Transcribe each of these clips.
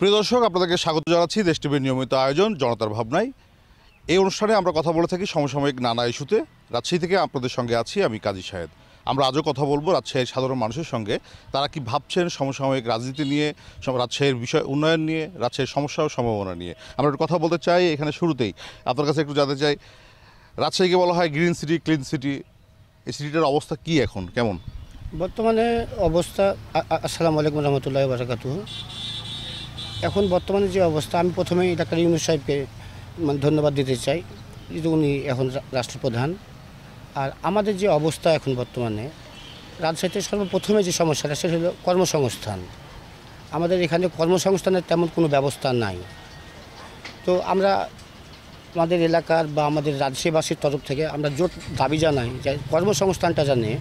প্রিয় দর্শক, আপনাদেরকে স্বাগত জানাচ্ছি দেশ টিভির নিয়মিত আয়োজন জনতার ভাবনায়। এই অনুষ্ঠানে আমরা কথা বলে থাকি সমসাময়িক নানা ইস্যুতে। রাজশাহী থেকে আপনাদের সঙ্গে আছি আমি কাজী সাহেদ। আমরা আজও কথা বলবো রাজশাহীর সাধারণ মানুষের সঙ্গে। তারা কি ভাবছেন সমসাময়িক রাজনীতি নিয়ে, রাজশাহীর বিষয় উন্নয়ন নিয়ে, রাজশাহীর সমস্যা ও সম্ভাবনা নিয়ে আমরা একটু কথা বলতে চাই। এখানে শুরুতেই আপনার কাছে একটু জানতে চাই, রাজশাহীকে বলা হয় গ্রিন সিটি, ক্লিন সিটি, এই সিটিটার অবস্থা কি এখন, কেমন বর্তমানে অবস্থা? আসসালামু আলাইকুম রহমতুল্লাহি ওয়া বারাকাতুহু। এখন বর্তমানে যে অবস্থা, আমি প্রথমেই ডাক্তার ইউনূস সাহেবকে ধন্যবাদ দিতে চাই যে উনি এখন রাষ্ট্রপ্রধান। আর আমাদের যে অবস্থা এখন বর্তমানে রাজশাহীতে সর্বপ্রথমে যে সমস্যাটা সেটা হলো কর্মসংস্থান। আমাদের এখানে কর্মসংস্থানের তেমন কোনো ব্যবস্থা নাই। তো আমরা আমাদের এলাকার বা আমাদের রাজশাহীবাসীর তরফ থেকে আমরা জোট দাবি জানাই যে কর্মসংস্থানটা জানে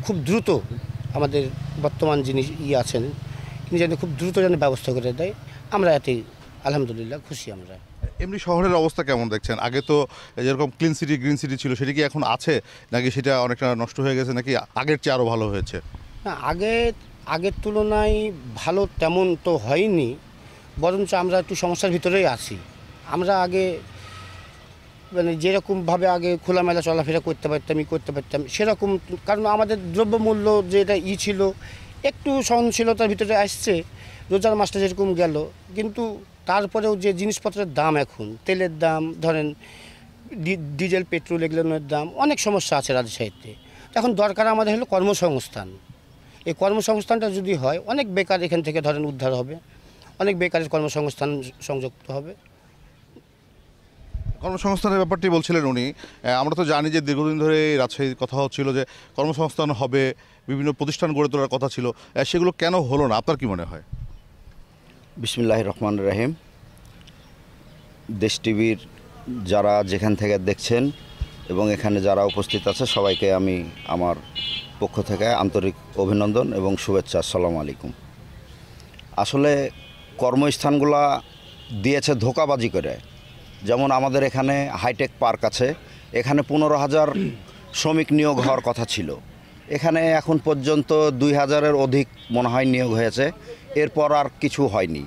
খুব দ্রুত আমাদের বর্তমান যিনি আছেন তিনি যেন খুব দ্রুত যেন ব্যবস্থা করে দেয়। আমরা এতেই আলহামদুলিল্লাহ খুশি। আমরা এমনি শহরের অবস্থা কেমন দেখছেন? আগে তো যেরকম ক্লিন সিটি, গ্রিন সিটি ছিল, সেটা কি এখন আছে নাকি সেটা অনেকটা নষ্ট হয়ে গেছে, নাকি আগের চেয়ে আরও ভালো হয়েছে? না, আগের তুলনায় ভালো তেমন তো হয়নি, বরঞ্চ আমরা একটু সমস্যার ভিতরেই আছি। আমরা আগে যেরকমভাবে আগে খোলামেলা চলাফেরা করতে পারতাম সেরকম, কারণ আমাদের দ্রব্যমূল্য যেটা ছিল একটু সহনশীলতার ভিতরে আসছে। রোজার মাসটা যেরকম গেল, কিন্তু তারপরেও যে জিনিসপত্রের দাম, এখন তেলের দাম ধরেন, ডিজেল পেট্রোল এগুলোর দাম, অনেক সমস্যা আছে রাজশাহীতে। এখন দরকার আমাদের হলো কর্মসংস্থান। এই কর্মসংস্থানটা যদি হয়, অনেক বেকার এখান থেকে ধরেন উদ্ধার হবে, অনেক বেকারের কর্মসংস্থান সংযুক্ত হবে। কর্মসংস্থানের ব্যাপারটি বলছিলেন উনি। আমরা তো জানি যে দীর্ঘদিন ধরে রাজশাহীর কথা হচ্ছিল যে কর্মসংস্থান হবে, বিভিন্ন প্রতিষ্ঠান গড়ে তোলার কথা ছিল, সেগুলো কেন হলো না আপনার কি মনে হয়? বিসমিল্লাহির রহমানির রহিম। দেশ টিভির যারা যেখান থেকে দেখছেন এবং এখানে যারা উপস্থিত আছে সবাইকে আমি আমার পক্ষ থেকে আন্তরিক অভিনন্দন এবং শুভেচ্ছা। আসসালামু আলাইকুম। আসলে কর্মস্থানগুলা দিয়েছে ধোঁকাবাজি করে। যেমন আমাদের এখানে হাইটেক পার্ক আছে, এখানে 15,000 শ্রমিক নিয়োগ হওয়ার কথা ছিল, এখানে এখন পর্যন্ত 2,000-এর অধিক মনে হয় নিয়োগ হয়েছে। এরপর আর কিছু হয়নি।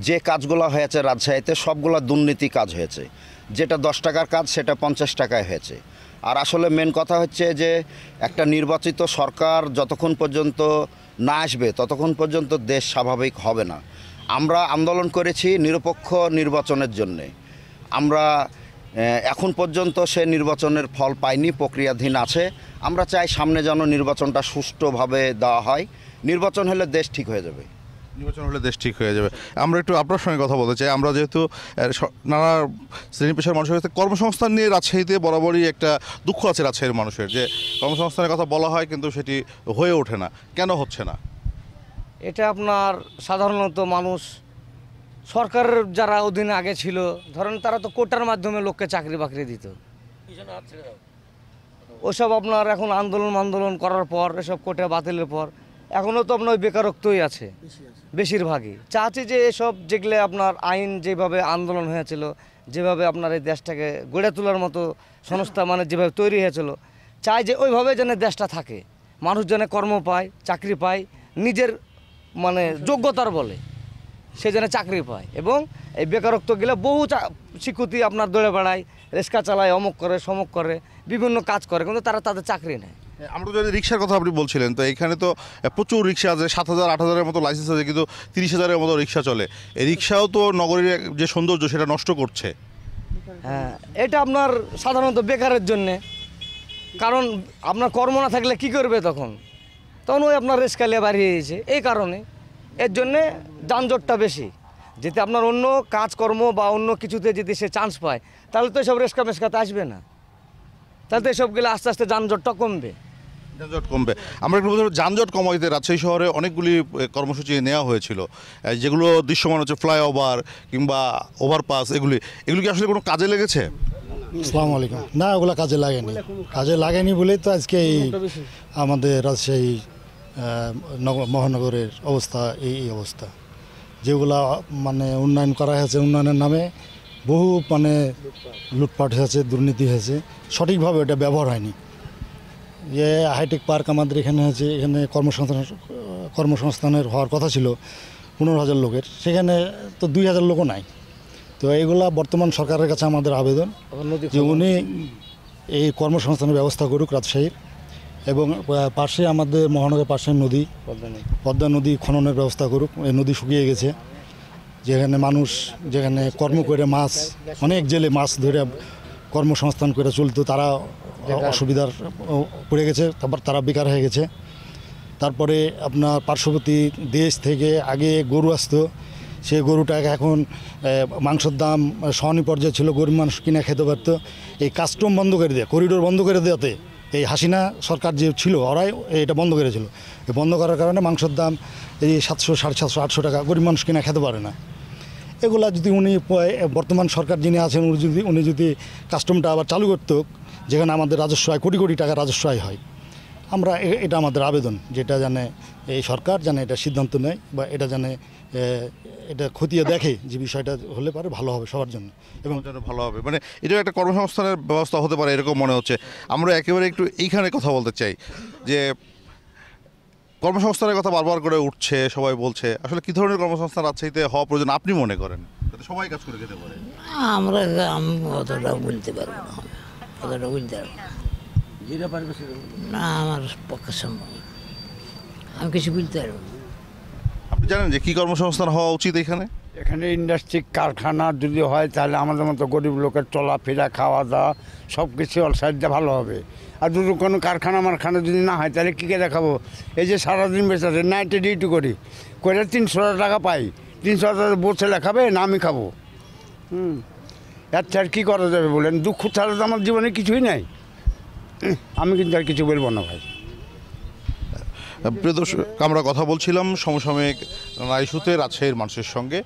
যে কাজগুলো হয়েছে রাজশাহীতে সবগুলো দুর্নীতি কাজ হয়েছে। যেটা 10 টাকার কাজ সেটা 50 টাকায় হয়েছে। আর আসলে মেন কথা হচ্ছে যে একটা নির্বাচিত সরকার যতক্ষণ পর্যন্ত না আসবে ততক্ষণ পর্যন্ত দেশ স্বাভাবিক হবে না। আমরা আন্দোলন করেছি নিরপেক্ষ নির্বাচনের জন্যে। আমরা এখন পর্যন্ত সে নির্বাচনের ফল পাইনি, প্রক্রিয়াধীন আছে। আমরা চাই সামনে যেন নির্বাচনটা সুষ্ঠুভাবে দেওয়া হয়। নির্বাচন হলে দেশ ঠিক হয়ে যাবে। নির্বাচন হলে দেশ ঠিক হয়ে যাবে। আমরা একটু আপনার সঙ্গে কথা বলতে চাই। আমরা যেহেতু নানা শ্রেণী পেশার মানুষের কাছে কর্মসংস্থান নিয়ে রাজশাহীতে বরাবরই একটা দুঃখ আছে রাজশাহীর মানুষের, যে কর্মসংস্থানের কথা বলা হয় কিন্তু সেটি হয়ে ওঠে না। কেন হচ্ছে না? এটা আপনার সাধারণত মানুষ, সরকারের যারা অধীনে আগে ছিল ধরেন, তারা তো কোটার মাধ্যমে লোককে চাকরি বাকরি দিত। ওসব আপনার এখন আন্দোলন করার পর, এসব কোটা বাতিলের পর এখনও তো আপনার বেকারত্বই আছে বেশিরভাগই। চাচ্ছি যে এসব যেগুলো আপনার আইন যেভাবে আন্দোলন হয়েছিল, যেভাবে আপনার এই দেশটাকে গড়ে তোলার মতো সংস্থা যেভাবে তৈরি হয়েছিল, চাই যে ওইভাবে যেন দেশটা থাকে, মানুষ যেন কর্ম পায়, চাকরি পায়, নিজের যোগ্যতার বলে সে যেন চাকরি পায়। এবং এই বেকারত্ব গেলে বহু শিক্ষিত আপনার দৌড়ে বেড়ায়, রিক্সা চালায়, অমুক করে সমুক করে, বিভিন্ন কাজ করে, কিন্তু তারা তাদের চাকরি নেয়। আমরা তো যদি রিক্সার কথা আপনি বলছিলেন, তো এখানে তো প্রচুর রিক্সা আছে, 7,000 8,000-এর মতো লাইসেন্স আছে, কিন্তু 30,000-এর মতো রিক্সা চলে। এই রিক্সাও তো নগরীর যে সৌন্দর্য সেটা নষ্ট করছে। হ্যাঁ, এটা আপনার সাধারণত বেকারের জন্যে। কারণ আপনার কর্ম না থাকলে কি করবে তখন ওই আপনার রিক্সালিয়া বাড়িয়ে দিয়েছে। এই কারণে এর জন্যে যানজটটা বেশি। যদি আপনার অন্য কাজকর্ম বা অন্য কিছুতে যদি সে চান্স পায়, তাহলে তো এসব রিক্সা মেস্কাতে আসবে না, তাহলে তো এসবগুলো আস্তে আস্তে যানজটটা কমবে। যানজট কমবে। আমরা একটু বলতে যানজট কমাইতে রাজশাহী শহরে অনেকগুলি কর্মসূচি নেওয়া হয়েছিল, যেগুলো দৃশ্যমান হচ্ছে ফ্লাইওভার কিংবা ওভারপাস। এগুলি কি আসলে কোনো কাজে লেগেছে? আসসালামু আলাইকুম। না, ওগুলো কাজে লাগেনি বলেই তো আজকে এই আমাদের রাজশাহী মহানগরের অবস্থা এই অবস্থা। যেগুলা উন্নয়ন করা হয়েছে, উন্নয়নের নামে বহু লুটপাট হয়েছে, দুর্নীতি হয়েছে, সঠিকভাবে এটা ব্যবহার হয়নি। যে হাইটেক পার্ক আমাদের এখানে হয়েছে, এখানে কর্মসংস্থানের হওয়ার কথা ছিল, 15,000 লোকের, সেখানে তো 2,000 লোকও নাই। তো এইগুলা বর্তমান সরকারের কাছে আমাদের আবেদন যে উনি এই কর্মসংস্থানের ব্যবস্থা করুক রাজশাহীর, এবং পাশে আমাদের মহানগরের পাশে নদী পদ্মা নদী খননের ব্যবস্থা করুক। এই নদী শুকিয়ে গেছে, যেখানে কর্ম করে মাছ, অনেক জেলে মাছ ধরে কর্মসংস্থান করে চলতো, তারা অসুবিধার পড়ে গেছে, তারপর তারা বেকার হয়ে গেছে। তারপরে আপনার পার্শ্ববর্তী দেশ থেকে আগে গরু আসতো, সেই গরুটাকে এখন মাংসের দাম সহনীয় পর্যায়ে ছিল, গরিব মানুষ কিনে খেতে পারতো। এই কাস্টম বন্ধ করে দেয়, করিডোর বন্ধ করে দেওয়াতে এই হাসিনা সরকার যে ছিল ওরাই এটা বন্ধ করেছিল। এই বন্ধ করার কারণে মাংসের দাম এই 700, 750, 800 টাকা, গরিব মানুষ কিনে খেতে পারে না। এগুলা যদি উনি বর্তমান সরকার যিনি আছেন উনি যদি কাস্টমটা আবার চালু করত, যেখানে আমাদের রাজস্ব আয় কোটি কোটি টাকা রাজস্ব আয় হয়, আমরা এটা আমাদের আবেদন, যেটা জানে এই সরকার জানে এটা সিদ্ধান্ত নেয়, বা এটা জানে এটা খতিয়ে দেখে যে বিষয়টা হলে পারে ভালো হবে সবার জন্য এবং যেন ভালো হবে, মানে এটা একটা কর্মসংস্থানের ব্যবস্থা হতে পারে এরকম মনে হচ্ছে। আমরা একেবারে একটু এইখানে কথা বলতে চাই যে কর্মসংস্থানের কথা বারবার করে উঠছে, সবাই বলছে, আসলে কী ধরনের কর্মসংস্থান রাজশাহীতে হওয়া প্রয়োজন আপনি মনে করেন, যাতে সবাই কাজ করে খেতে পারে? আমি অতটা বলতে পারবো না, অতটা বলতে পারবো না, আমার পক্ষে সম্ভব না। আমি কিছু বলতে পারবো না। আপনি জানেন যে কী কর্মসংস্থান হওয়া উচিত এখানে? এখানে ইন্ডাস্ট্রি কারখানা যদি হয় তাহলে আমাদের মতো গরিব লোকের চলাফেরা, খাওয়া দাওয়া সব কিছু অল সাইডটা ভালো হবে। আর যদি কোনো কারখানা মারখানা যদি না হয় তাহলে কী কে দেখাবো? এই যে সারাদিন বেঁচে আছে, নাইটে ডিউটি করে 300 টাকা পাই, 300 টাকা বসে লেখাবে না আমি খাবো? এর ছাড়া কী করা যাবে বলেন? দুঃখ ছাড়া তো আমার জীবনে কিছুই নাই। আমি কিন্তু আর কিছু বলবো না ভাই। প্রিয় দর্শক, আমরা কথা বলছিলাম সমসাময়িক নানা ইস্যুতে রাজশাহীর মানুষের সঙ্গে।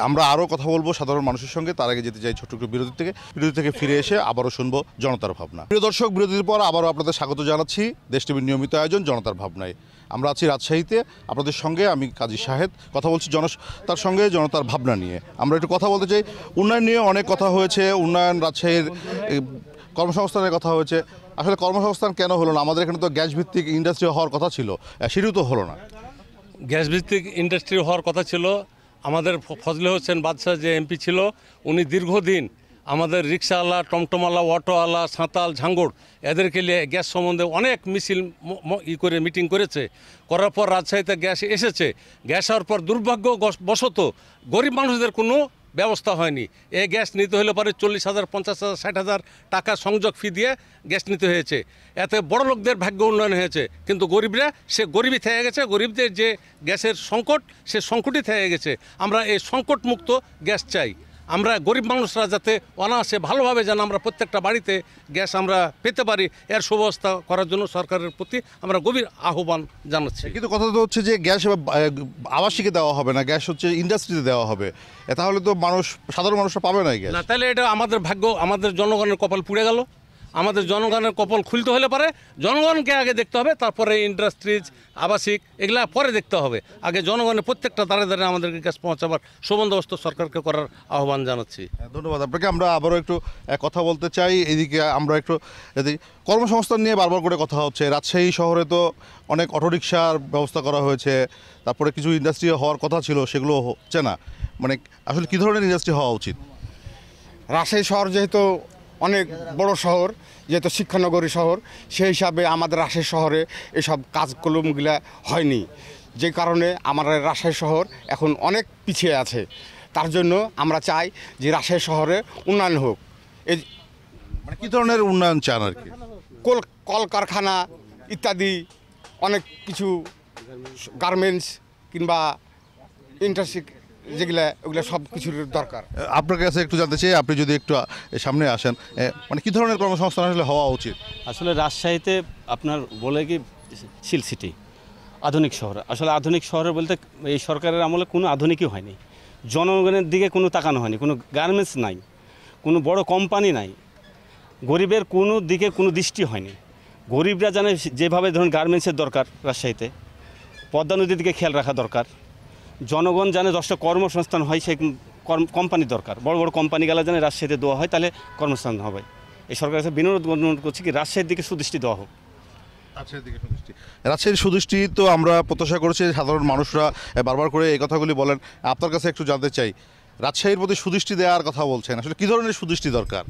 আমরা আরও কথা বলবো সাধারণ মানুষের সঙ্গে, তার আগে যেতে চাই ছোট্ট একটু বিরতি থেকে ফিরে এসে আবারও শুনবো জনতার ভাবনা। প্রিয় দর্শক, বিরতির পর আবারও আপনাদের স্বাগত জানাচ্ছি দেশ টিভির নিয়মিত আয়োজন জনতার ভাবনায়। আমরা আছি রাজশাহীতে, আপনাদের সঙ্গে আমি কাজী শাহেদ কথা বলছি তার সঙ্গে জনতার ভাবনা নিয়ে। আমরা একটু কথা বলতে চাই, উন্নয়ন নিয়ে অনেক কথা হয়েছে, উন্নয়ন রাজশাহীর কর্মসংস্থানের কথা হয়েছে। আসলে কর্মসংস্থান কেন হলো না? আমাদের এখানে তো গ্যাস ভিত্তিক ইন্ডাস্ট্রি হওয়ার কথা ছিল, সেটিও তো হলো না। গ্যাস ভিত্তিক ইন্ডাস্ট্রি হওয়ার কথা ছিল। আমাদের ফজলে হোসেন বাদশাহ যে এমপি ছিল, উনি দীর্ঘদিন আমাদের রিক্সাওয়ালা, টমটমওয়ালা, অটোওয়ালা, সাঁতাল, ঝাঙ্গড় এদেরকে নিয়ে গ্যাস সম্বন্ধে অনেক মিছিল করে মিটিং করেছে। করার পর রাজশাহীতে গ্যাস এসেছে। গ্যাস হওয়ার পর দুর্ভাগ্যবশত গরিব মানুষদের কোনো ব্যবস্থা হয়নি। এই গ্যাস নিতে হলে পরে 40,000, 50,000, 60,000 টাকা সংযোগ ফি দিয়ে গ্যাস নিতে হয়েছে। এতে বড় লোকদের ভাগ্য উন্নয়ন হয়েছে, কিন্তু গরিবরা সে গরিবই থেকে গেছে। গরিবদের যে গ্যাসের সংকট, সে সংকটই থেকে গেছে। আমরা এই সংকটমুক্ত গ্যাস চাই। আমরা গরিব মানুষরা যাতে অনায়াসে ভালোভাবে যেন আমরা প্রত্যেকটা বাড়িতে গ্যাস আমরা পেতে পারি, এর সুব্যবস্থা করার জন্য সরকারের প্রতি আমরা গভীর আহ্বান জানাচ্ছি। কিন্তু কথা তো হচ্ছে যে গ্যাস আবাসিকে দেওয়া হবে না, গ্যাস হচ্ছে ইন্ডাস্ট্রিতে দেওয়া হবে। তাহলে তো সাধারণ মানুষরা পাবে না গ্যাস। না, তাহলে এটা আমাদের ভাগ্য, আমাদের জনগণের কপাল পুড়ে গেল। আমাদের জনগণের কপাল খুলতে হলে পারে জনগণকে আগে দেখতে হবে, তারপরে ইন্ডাস্ট্রিজ, আবাসিক এগুলা পরে দেখতে হবে। আগে জনগণের প্রত্যেকটা দাঁড়ে দাঁড়িয়ে আমাদেরকে গ্যাস পৌঁছাবার সুবন্দোবস্ত সরকারকে করার আহ্বান জানাচ্ছি। ধন্যবাদ আপনাকে। আমরা আবারও একটু কথা বলতে চাই। এদিকে আমরা একটু কর্মসংস্থান নিয়ে বারবার করে কথা হচ্ছে। রাজশাহী শহরে তো অনেক অটোরিকশার ব্যবস্থা করা হয়েছে, তারপরে কিছু ইন্ডাস্ট্রি হওয়ার কথা ছিল, সেগুলো হচ্ছে না। মানে আসলে কী ধরনের ইন্ডাস্ট্রি হওয়া উচিত? রাজশাহী শহর যেহেতু অনেক বড় শহর, যেহেতু শিক্ষানগরী শহর, সেই হিসাবে আমাদের রাজশাহী শহরে এসব কাজকর্মগুলা হয়নি, যে কারণে আমাদের রাজশাহী শহর এখন অনেক পিছিয়ে আছে। তার জন্য আমরা চাই যে রাজশাহী শহরে উন্নয়ন হোক। এই মানে কী ধরনের উন্নয়ন চান আর কি? কলকারখানা ইত্যাদি অনেক কিছু, গার্মেন্টস কিংবা ইন্ডাস্ট্রি যেগুলো, ওগুলো সব কিছুর দরকার। আপনার কাছে একটু জানতে চাই, আপনি যদি একটু সামনে আসেন, মানে কী ধরনের কর্মসংস্থান আসলে হওয়া উচিত? আসলে রাজশাহীতে আপনার বলে কি শিল সিটি, আধুনিক শহর। আসলে আধুনিক শহরে বলতে এই সরকারের আমলে কোনো আধুনিকই হয়নি। জনগণের দিকে কোনো তাকানো হয়নি, কোনো গার্মেন্টস নাই, কোনো বড় কোম্পানি নাই, গরিবের কোনো দিকে কোনো দৃষ্টি হয়নি। গরিবরা জানে যেভাবে ধরুন গার্মেন্টসের দরকার, রাজশাহীতে পদ্মা নদীর দিকে খেয়াল রাখা দরকার। জনগণ জানে 10টা কর্মসংস্থান হয়, সেই কোম্পানি দরকার। বড় বড় কোম্পানি গেলে জানে রাজশাহীতে দেওয়া হয়, তাহলে কর্মসংস্থান হবে। এই সরকারের কাছে বিনোদ করছি কি রাজশাহীর দিকে সুদৃষ্টি দেওয়া হোক। রাজশাহীর সুদৃষ্টি তো আমরা প্রত্যাশা করেছি, সাধারণ মানুষরা বারবার করে এই কথাগুলি বলেন। আপনার কাছে একটু জানতে চাই, রাজশাহীর প্রতি সুদৃষ্টি দেওয়ার কথা বলছেন, আসলে কী ধরনের সুদৃষ্টি দরকার?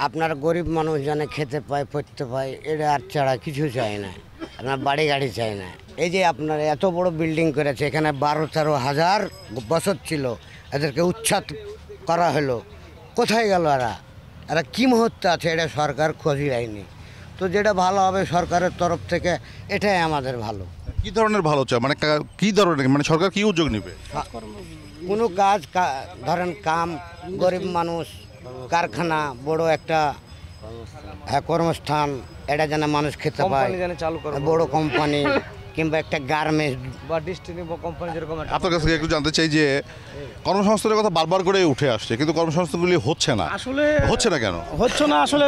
আপনার গরিব মানুষ যেন খেতে পায় পড়তে পায়, এটা আর ছাড়া কিছু চাই না। আপনার বাড়ি গাড়ি চাই না। এই যে আপনার এত বড় বিল্ডিং করেছে, এখানে 12-13 হাজার বছর ছিল, এদেরকে উচ্ছেদ করা হলো। কোথায় গেল এরা কী মুহূর্তে আছে, এটা সরকার খোঁজই নেয়নি। তো যেটা ভালো হবে সরকারের তরফ থেকে, এটাই আমাদের ভালো। কী ধরনের ভালো চায়, মানে কী ধরনের, মানে সরকার কী উদ্যোগ নেবে? কোনো কাজ ধরেন কাম, গরিব মানুষ, কারখানা, বড় একটা কর্মস্থান, এটা যেন মানুষ খেতে পায়, বড় কোম্পানি কিংবা একটা গার্মেন্টস বা ডিস্ট্রিক্ট বা কোম্পানি যেরকম। আপনার কাছ থেকে একটু জানতে চাই যে কর্মসংস্থানের কথা বারবার করে উঠে আসছে, কিন্তু কর্মসংস্থানগুলি হচ্ছে না। আসলে হচ্ছে না কেন? হচ্ছে না আসলে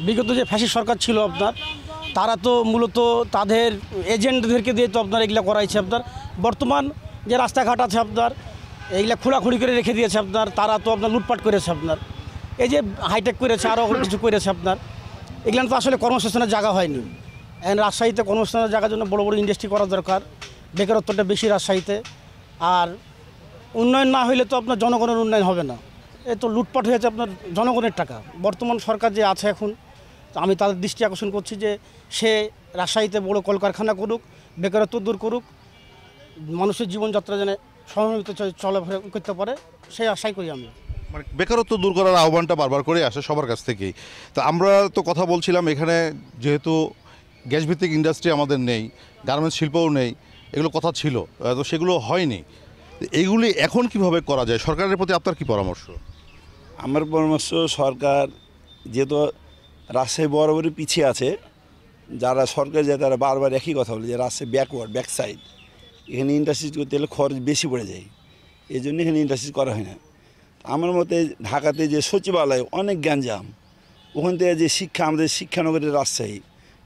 বিগত যে ফ্যাসিস্ট সরকার ছিল আপনার, তারা তো মূলত তাদের এজেন্টদেরকে দিয়ে তো আপনার এগুলা করাইছে। আপনার বর্তমান যে রাস্তাঘাট আছে আপনার, এইগুলা খোলাখুলি করে রেখে দিয়েছে আপনার, তারা তো আপনার লুটপাট করেছে আপনার। এই যে হাইটেক করেছে, আরও কিছু করেছে আপনার, এগুলো তো আসলে কর্মসংস্থানের জায়গা হয়নি। এখন রাজশাহীতে কর্মসংস্থানের জায়গার জন্য বড় বড় ইন্ডাস্ট্রি করা দরকার, বেকারত্বটা বেশি রাজশাহীতে। আর উন্নয়ন না হইলে তো আপনার জনগণের উন্নয়ন হবে না। এই তো লুটপাট হয়েছে আপনার জনগণের টাকা। বর্তমান সরকার যে আছে এখন, আমি তাদের দৃষ্টি আকর্ষণ করছি যে সে রাজশাহীতে বড় কলকারখানা করুক, বেকারত্ব দূর করুক, মানুষের জীবনযাত্রা যেন সমন্বিত চলাফেরা করতে পারে, সেই আশাই করি আমি। মানে বেকারত্ব দূর করার আহ্বানটা বারবার করে আসে সবার কাছ থেকেই। তো আমরা তো কথা বলছিলাম, এখানে যেহেতু গ্যাস ভিত্তিক ইন্ডাস্ট্রি আমাদের নেই, গার্মেন্টস শিল্পও নেই, এগুলো কথা ছিল, তো সেগুলো হয়নি। এইগুলি এখন কিভাবে করা যায়, সরকারের প্রতি আপনার কি পরামর্শ? আমার পরামর্শ, সরকার যেহেতু রাজশাহী বরাবরই পিছিয়ে আছে, যারা সরকার যায় তারা বারবার একই কথা বলে যে রাজশাহী ব্যাক সাইড, এখানে ইন্ডাস্ট্রি করতে গেলে খরচ বেশি পড়ে যায়, এই জন্য এখানে ইন্ডাস্ট্রি করা হয় না। আমার মতে ঢাকাতে যে সচিবালয় অনেক গ্যাঞ্জাম, ওখান থেকে যে শিক্ষা, আমাদের শিক্ষানগরের রাজশাহী,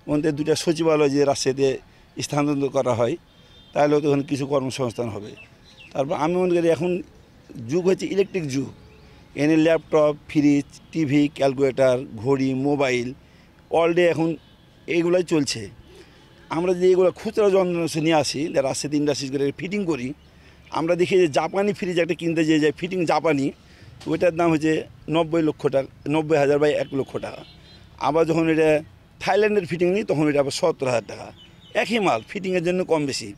ওখান থেকে 2টা সচিবালয় যে রাজশাহীতে স্থানান্তর করা হয়, তাহলে তো ওখানে কিছু কর্মসংস্থান হবে। তারপর আমি মনে করি এখন যুগ হচ্ছে ইলেকট্রিক যুগ, এনে ল্যাপটপ, ফ্রিজ, টিভি, ক্যালকুলেটর, ঘড়ি, মোবাইল অল ডে এখন এইগুলাই চলছে। আমরা যদি এগুলো খুচরা যন্ত্র নিয়ে আসি, রাজশাহীতে ইন্ডাস্ট্রি করে ফিটিং করি, আমরা দেখি যে জাপানি ফ্রিজ একটা কিনতে যে যায় ফিটিং জাপানি, ওইটার দাম হচ্ছে 90 লক্ষ টাকা, 90,000 বা 1 লক্ষ টাকা। আবার যখন এটা থাইল্যান্ডের ফিটিং নিই, তখন এটা আবার 70,000 টাকা। একই মাল, ফিটিংয়ের জন্য কম বেশি।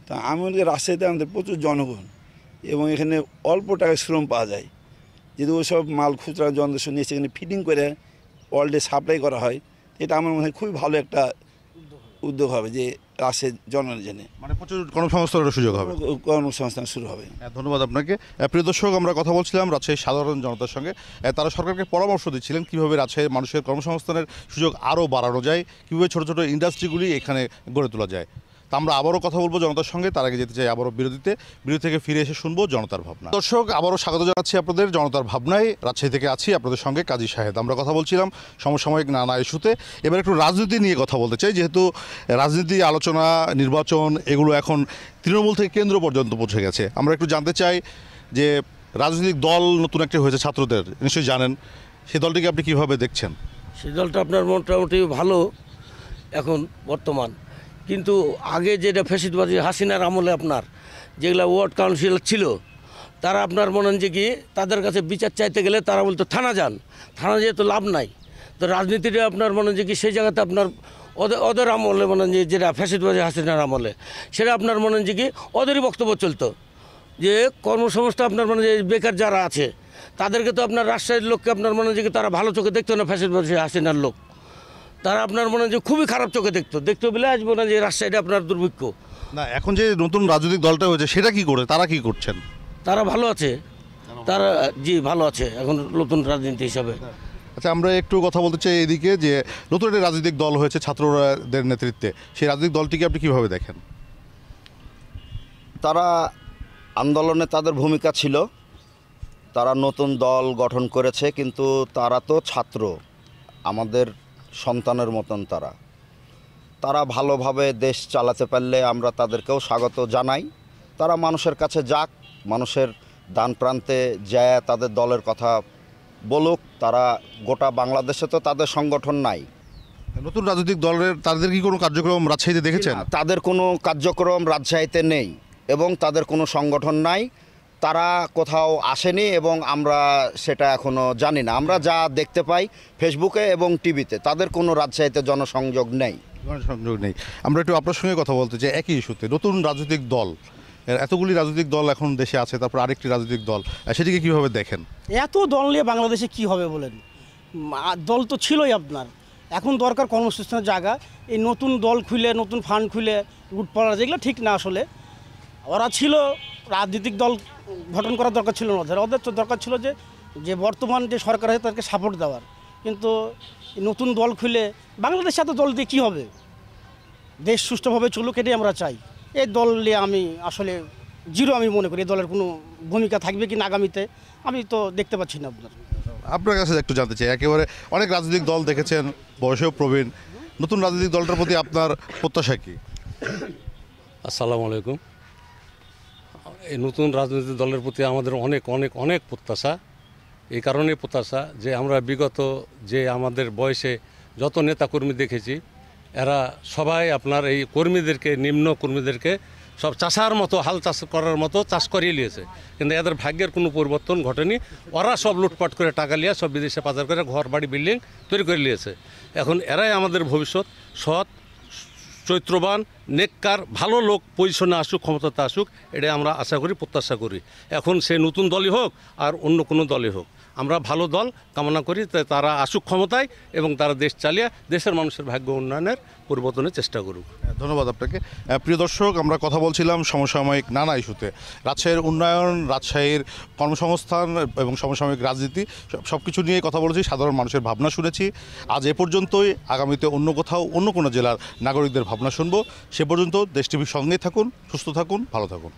তা আমি মনে করি রাজশাহীতে আমাদের প্রচুর জনগণ এবং এখানে অল্প টাকায় শ্রম পাওয়া যায়। যদি ওইসব মাল খুচরা যন্ত্র নিয়ে সেখানে ফিটিং করে অল ডে সাপ্লাই করা হয়, এটা আমার মনে হয় খুবই ভালো একটা উদ্যোগ হবে, যে রাজশাহীর জনগণের জন্য মানে প্রচুর কর্মসংস্থানের সুযোগ হবে, কর্মসংস্থান শুরু হবে। ধন্যবাদ আপনাকে। প্রিয় দর্শক, আমরা কথা বলছিলাম রাজশাহীর সাধারণ জনতার সঙ্গে। তারা সরকারকে পরামর্শ দিচ্ছিলেন কীভাবে রাজশাহীর মানুষের কর্মসংস্থানের সুযোগ আরও বাড়ানো যায়, কীভাবে ছোটো ছোটো ইন্ডাস্ট্রিগুলি এখানে গড়ে তোলা যায়। তা আমরা আবারও কথা বলবো জনতার সঙ্গে, তার আগে যেতে চাই আবারও বিরতি থেকে ফিরে এসে শুনবো জনতার ভাবনা। দর্শক, আবারও স্বাগত জানাচ্ছি আপনাদের জনতার ভাবনায়। রাজশাহী থেকে আছি আপনাদের সঙ্গে কাজী শাহেদ। আমরা কথা বলছিলাম সমসাময়িক নানা ইস্যুতে। এবার একটু রাজনীতি নিয়ে কথা বলতে চাই, যেহেতু রাজনীতি, আলোচনা, নির্বাচন এগুলো এখন তৃণমূল থেকে কেন্দ্র পর্যন্ত পৌঁছে গেছে। আমরা একটু জানতে চাই যে রাজনৈতিক দল নতুন একটা হয়েছে ছাত্রদের, নিশ্চয়ই জানেন, সেই দলটিকে আপনি কীভাবে দেখছেন? সেই দলটা আপনার মোটামুটি ভালো এখন বর্তমান, কিন্তু আগে যেটা ফ্যাসিস্টবাদী হাসিনার আমলে আপনার যেগুলা ওয়ার্ড কাউন্সিলর ছিল, তারা আপনার মনে হয় যে কি তাদের কাছে বিচার চাইতে গেলে তারা বলতো থানা যান, থানা যেয়ে তো লাভ নাই। তো রাজনীতিটা আপনার মনে হয় যে কি সেই জায়গাতে আপনার ওদের আমলে মনে হয় যে যেটা ফ্যাসিস্টবাদী হাসিনার আমলে, সেটা আপনার মনে হয় যে কি ওদেরই বক্তব্য চলতো যে কর্মসংস্থান আপনার মনে যে বেকার যারা আছে তাদেরকে তো আপনার রাজশাহীর লোককে আপনার মনে হয় যে তারা ভালো চোখে দেখতো না, ফ্যাসিস্টবাদী হাসিনার লোক তারা আপনার মনে হয় যে খুবই খারাপ চোখে দেখতো বলে আসবো না যে রাজশাহীটা আপনার দুর্ভিক্ষ। না, এখন যে নতুন রাজনৈতিক দলটা হয়েছে সেটা কি করে, তারা কি করছেন? তারা ভালো আছে, তারা জি ভালো আছে এখন নতুন রাজনীতি হিসাবে। আচ্ছা, আমরা একটু কথা বলতে চাই এদিকে যে নতুন একটা রাজনৈতিক দল হয়েছে ছাত্রদের নেতৃত্বে, সেই রাজনৈতিক দলটিকে আপনি কীভাবে দেখেন? তারা আন্দোলনে তাদের ভূমিকা ছিল, তারা নতুন দল গঠন করেছে, কিন্তু তারা তো ছাত্র, আমাদের সন্তানের মতন। তারা ভালোভাবে দেশ চালাতে পারলে আমরা তাদেরকেও স্বাগত জানাই। তারা মানুষের কাছে যাক, মানুষের দান প্রান্তে যায় তাদের দলের কথা বলুক। তারা গোটা বাংলাদেশে তো তাদের সংগঠন নাই, নতুন রাজনৈতিক দলের তাদের কি কোনো কার্যক্রম রাজশাহীতে দেখেছেন? না, তাদের কোনো কার্যক্রম রাজশাহীতে নেই এবং তাদের কোনো সংগঠন নাই, তারা কোথাও আসেনি এবং আমরা সেটা এখনও জানি না। আমরা যা দেখতে পাই ফেসবুকে এবং টিভিতে, তাদের কোনো রাজশাহীতে জনসংযোগ নেই। সংযোগ নেই। আমরা একটু আপনার সঙ্গে কথা বলতে চাই একই ইস্যুতে। নতুন রাজনৈতিক দল, এতগুলি রাজনৈতিক দল এখন দেশে আছে, তারপর আরেকটি রাজনৈতিক দল, সেটিকে কীভাবে দেখেন? এত দল নিয়ে বাংলাদেশে কি হবে বলেন? দল তো ছিলই আপনার, এখন দরকার কর্মসংস্থানের জায়গা। এই নতুন দল খুলে, নতুন ফান্ড খুলে লুটপাট যেগুলো ঠিক না। আসলে ওরা ছিল রাজনৈতিক দল গঠন করার দরকার ছিল না, ওদের তো দরকার ছিল যে বর্তমান যে সরকার আছে তাদেরকে সাপোর্ট দেওয়ার। কিন্তু নতুন দল খুলে বাংলাদেশে এত দল দিয়ে কী হবে? দেশ সুষ্ঠুভাবে চলুক, এটাই আমরা চাই। এই দল নিয়ে আমি আসলে জিরো আমি মনে করি। এই দলের কোনো ভূমিকা থাকবে কি না আগামীতে আমি তো দেখতে পাচ্ছি না। আপনার কাছে একটু জানতে চাই, একেবারে অনেক রাজনৈতিক দল দেখেছেন, বয়সেও প্রবীণ, নতুন রাজনৈতিক দলটার প্রতি আপনার প্রত্যাশা কি? আসসালামু আলাইকুম। এই নতুন রাজনৈতিক দলের প্রতি আমাদের অনেক অনেক অনেক প্রত্যাশা। এই কারণে প্রত্যাশা যে আমরা বিগত যে আমাদের বয়সে যত নেতাকর্মী দেখেছি, এরা সবাই আপনার এই কর্মীদেরকে, নিম্ন কর্মীদেরকে সব চাষার মতো, হাল চাষ করার মতো চাষ করিয়ে নিয়েছে। কিন্তু এদের ভাগ্যের কোনো পরিবর্তন ঘটেনি। ওরা সব লুটপাট করে টাকা নিয়ে সব বিদেশে পাচার করে ঘর বাড়ি বিল্ডিং তৈরি করে নিয়েছে। এখন এরাই আমাদের ভবিষ্যৎ। সৎ, চৈত্রবান, নেককার, ভালো লোক পজিশনে আসুক, ক্ষমতাতে আসুক, এটাই আমরা আশা করি, প্রত্যাশা করি। এখন সে নতুন দলই হোক আর অন্য কোনো দলই হোক, আমরা ভালো দল কামনা করি, তারা আসুক ক্ষমতায় এবং তারা দেশ চালিয়ে দেশের মানুষের ভাগ্য উন্নয়নের পরিবর্তনের চেষ্টা করুক। ধন্যবাদ আপনাকে। প্রিয় দর্শক, আমরা কথা বলছিলাম সমসাময়িক নানা ইস্যুতে। রাজশাহীর উন্নয়ন, রাজশাহীর কর্মসংস্থান এবং সমসাময়িক রাজনীতি, সব কিছু নিয়ে কথা বলেছি, সাধারণ মানুষের ভাবনা শুনেছি। আজ এ পর্যন্তই। আগামীতে অন্য কোথাও, অন্য কোনো জেলার নাগরিকদের ভাবনা শুনবো। সে পর্যন্ত দেশ টিভির সঙ্গেই থাকুন, সুস্থ থাকুন, ভালো থাকুন।